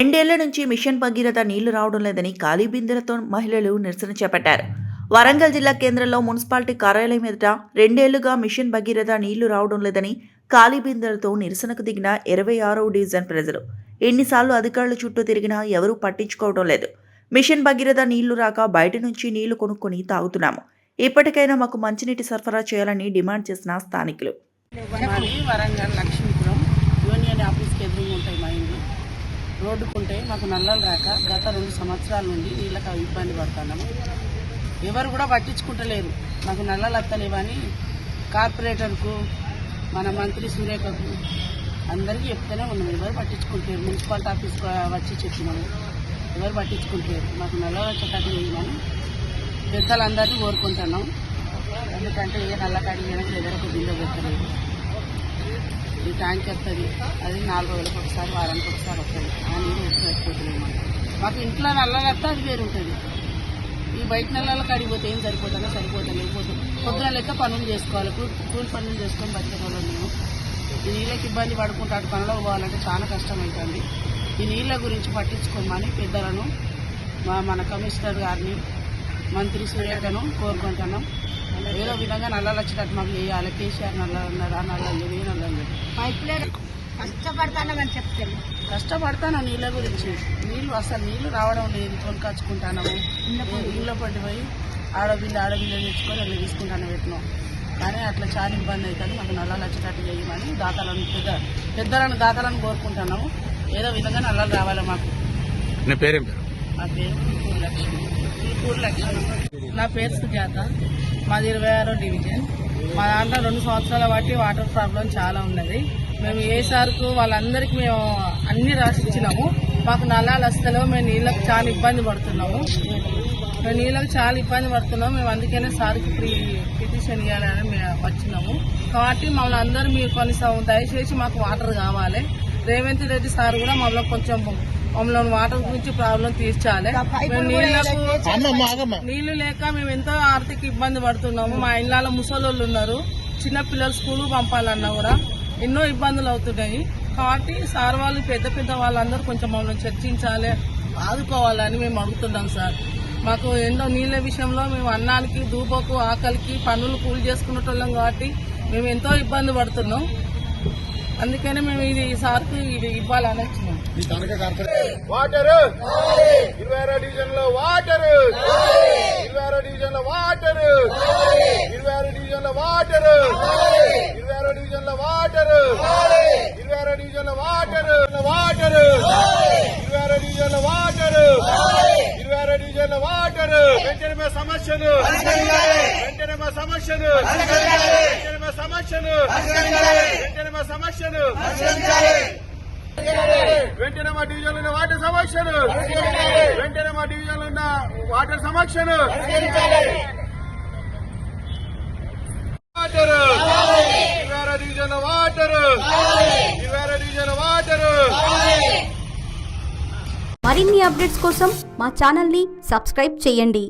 రెండేళ్ల నుంచి మిషన్ భగీరథ నీళ్లు రావడం లేదని ఖాళీ బిందెలతో మహిళలు నిరసన చేపట్టారు. వరంగల్ జిల్లా కేంద్రంలో మున్సిపాలిటీ కార్యాలయం ఎదుట రెండేళ్లుగా మిషన్ భగీరథ నీళ్లు రావడం లేదని ఖాళీ బిందెలతో నిరసనకు దిగిన 26వ డివిజన్ ప్రజలు ఎన్నిసార్లు అధికారుల చుట్టూ తిరిగినా ఎవరూ పట్టించుకోవడం లేదు. మిషన్ భగీరథ నీళ్లు రాక బయట నుంచి నీళ్లు కొనుక్కొని తాగుతున్నాము. ఇప్పటికైనా మాకు మంచినీటి సరఫరా చేయాలని డిమాండ్ చేసిన స్థానికులు. వరంగల్ లక్ష్మీపురం యూనియన్ ఆఫీస్కి ఎదురు ఉంటాయి మా ఇండ్లు. రోడ్డుకుంటే మాకు నల్లలు రాక గత 2 సంవత్సరాల నుండి నీళ్ళకి ఇబ్బంది పడుతున్నాము. ఎవరు కూడా పట్టించుకుంటలేరు. మాకు నల్లలు వస్తలేవని కార్పొరేటర్కు, మన మంత్రి సురేఖకు అందరికీ చెప్తూనే ఉన్నాము. ఎవరు పట్టించుకుంటారు. మున్సిపాలిటీ ఆఫీస్కి వచ్చి చెప్పినాము, ఎవరు పట్టించుకుంటారు. మాకు నల్లలు వచ్చేటట్టు చేయమని పెద్దలందరినీ కోరుకుంటున్నాం. ఎందుకంటే ఏ నల్లకాడి చేయడానికి ఎవరికి బిల్లు పెట్టలేదు. ఈ ట్యాంక్ వస్తుంది, అది 4 రోజులకు ఒకసారి, వారానికి ఒకసారి వస్తుంది. ఆ నీళ్ళు ఎక్కువైపోతున్నాయి. మాకు ఇంట్లో నల్లలు వస్తే అది వేరు ఉంటుంది. ఈ బయట నెలలకు అడిగిపోతే ఏం సరిపోతుందో లేకపోతే పొద్దున లెక్క పనులు చేసుకోవాలి. కూలి పనులు చేసుకొని బతికే వాళ్ళు మేము. ఈ నీళ్ళకి ఇబ్బంది పడుకుంటూ అటు పనులకు పోవాలంటే చాలా కష్టమవుతుంది. ఈ నీళ్ళ గురించి పట్టించుకోమని పెద్దలను, మన కమిషనర్ గారిని, మంత్రి సురేఖను కోరుకుంటున్నాం. ఏదో విధంగా నల్లలు వచ్చేటట్టు మాకు చేయాలి. కేసీఆర్ నల్లలు ఉన్నారు, ఆ నల్లలు లేదు, ఏ నల్లలు లేదు. కష్టపడతాను నీళ్ళ గురించి. నీళ్లు రావడం లేదు. కొనుకొచ్చుకుంటాము. నీళ్ళ పట్టిపోయి ఆడబిల్లు తెచ్చుకొని అట్లా తీసుకుంటాను పెట్టినాం. కానీ అట్లా చాలా ఇబ్బంది అవుతుంది. మాకు నల్లలు వచ్చేటట్టు చేయమని పెద్దలను దాతలను కోరుకుంటున్నాము. ఏదో విధంగా నల్లలు రావాలి మాకు. నా పేరు లక్ష్మి. నా పేరు సుజాత. మాది 26వ డివిజన్. మా దాంట్లో 2 సంవత్సరాల బట్టి వాటర్ ప్రాబ్లం చాలా ఉన్నది. మేము ఏ సార్కు వాళ్ళందరికీ మేము అన్ని రాసిచ్చినాము. మాకు నల్లాలు వస్తలేవు. మేము నీళ్ళకి చాలా ఇబ్బంది పడుతున్నాము. మేము అందుకనే సార్కి పిటిషన్ ఇవ్వాలని మేము వచ్చినాము. కాబట్టి మమ్మల్ని అందరూ మీరు దయచేసి మాకు వాటర్ కావాలి. రేవంత్ రెడ్డి సార్ కూడా మమ్మల్ని వాటర్ గురించి ప్రాబ్లం తీర్చాలి. నీళ్లు లేక మేము ఎంతో ఆర్థిక ఇబ్బంది పడుతున్నాము. మా ఇళ్ళలో ముసలోళ్ళు ఉన్నారు. చిన్న పిల్లలు స్కూల్ పంపాలన్నా కూడా ఎన్నో ఇబ్బందులు అవుతున్నాయి. కాబట్టి సార్ వాళ్ళు పెద్ద వాళ్ళందరూ కొంచెం మమ్మల్ని చర్చించాలి, ఆదుకోవాలని మేము అడుగుతున్నాం సార్. మాకు ఎన్నో నీళ్ళ విషయంలో మేము అన్నానికి, దూపకు, ఆకలికి పనులు కూలి చేసుకునేటోళ్ళం. కాబట్టి మేము ఎంతో ఇబ్బంది పడుతున్నాం. అందుకనే మేము ఇది సార్కు ఇది ఇవ్వాలని వచ్చినాం. వాటర్ 26 డివిజన్లో వాటర్, 26 డివిజన్లో వాటర్, 26 డివిజన్లో వాటర్, 26 డివిజన్లో వాటర్, 26 డివిజన్లో వాటర్, 26 డివిజన్లో వాటర్, 26 డివిజన్లో వాటర్. వెంటనే మా సమస్యను, వెంటనే మా సమస్యను, వెంటనే మా సమస్యను, వెంటనే మా సమస్యను, వెంటనే మా డివిజన్లో ఉన్న వాటర్ సమస్యను, వెంటనే మా డివిజన్లో ఉన్న వాటర్ సమస్యను, వాటర్ 26 డివిజన్లో వాటర్, 26 డివిజన్లో వాటర్. మరిన్ని అప్డేట్స్ కోసం మా ఛానల్ని సబ్స్క్రైబ్ చేయండి.